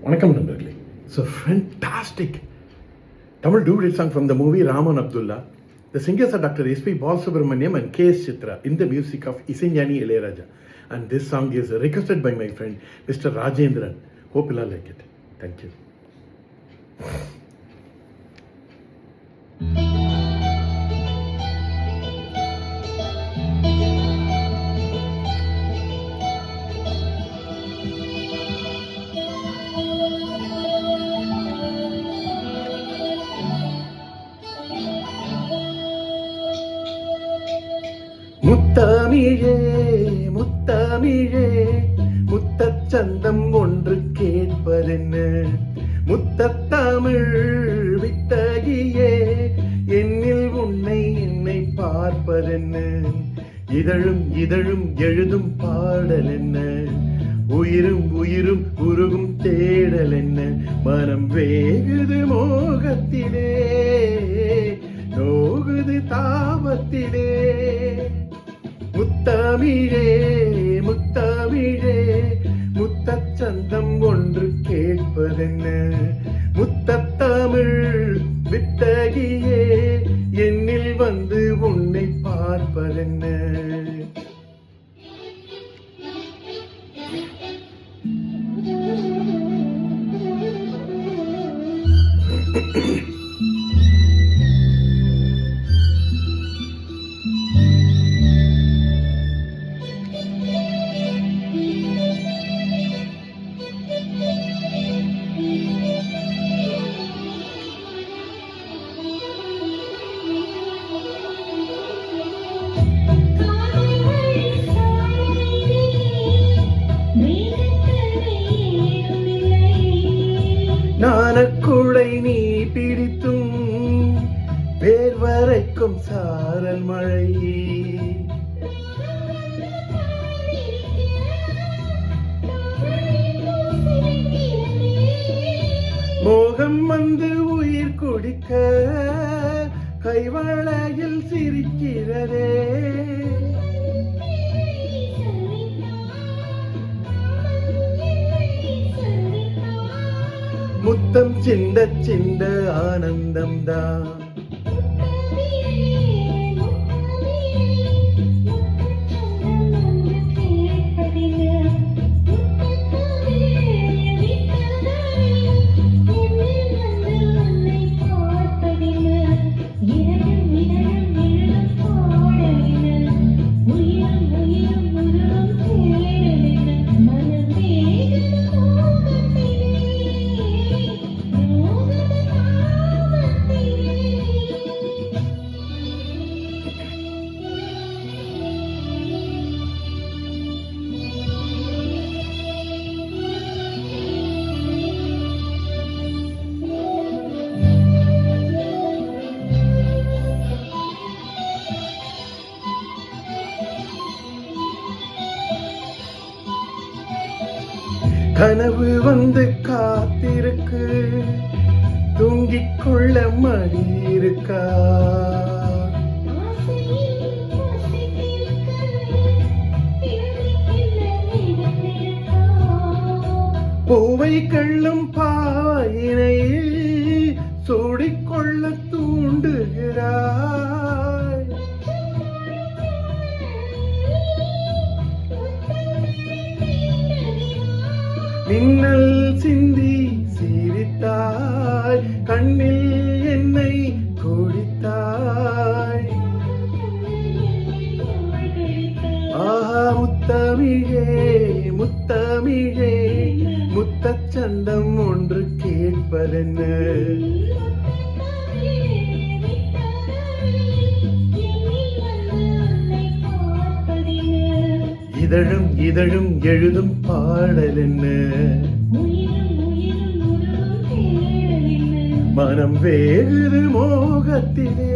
வணக்கம் நண்பர்களே. So fantastic Tamil duet song from the movie Raman Abdullah. The singers are Dr. S.P. Balasubramaniam and K.S. Chitra in the music of Isaignani Ilayaraja. And this song is requested by my friend Mr. Rajendran. Hope you'll all like it. Thank you. முத்தமிழே முத்தமிழே முத்தச்சந்தம் ஒன்று கேட்பதென்ன, முத்தத்தமிழ் வித்தகியே என்னில் என்னை பார்ப்பதென்ன, இதழும் இதழும் எழுதும் பாடல் என்ன, உயிரும் உயிரும் உருகும் தேடல் என்ன, மனம் வேகுது மோகத்திலே நோகுது தாபத்திலே. முத்தமிழே முத்தமிழே முத்தச்சந்தம் ஒன்று கேட்பதென்ன, முத்தத்தமிழ் வித்தகியே என்னில் உன்னை பார்ப்பதென்ன. நாணக்குழை நீ பிடித்தும் வேர் வரைக்கும் சாரல் மழை, மோகம் வந்து உயிர் குடிக்க கைவளையில் சிரிக்கிறதே, முத்தம் சிந்த சிந்த ஆனந்தம்தான். கனவு வந்து காத்திருக்கு, தூங்கிக் கொள்ள மடி இருக்கா, பூவை கள்ளும் பாயினை சூடிக்கொள்ள தூண்டுகிறாய், மின்னல் சிந்தி சிரித்தாய், கண்ணில் என்னை குடித்தாய். ஆஹா முத்தமிழே முத்தமிழே முத்தச்சந்தம் ஒன்று கேட்பதென்ன, இதழும் இதழும் எழுதும் பாடல் என்ன, மனம் வேகுது மோகத்திலே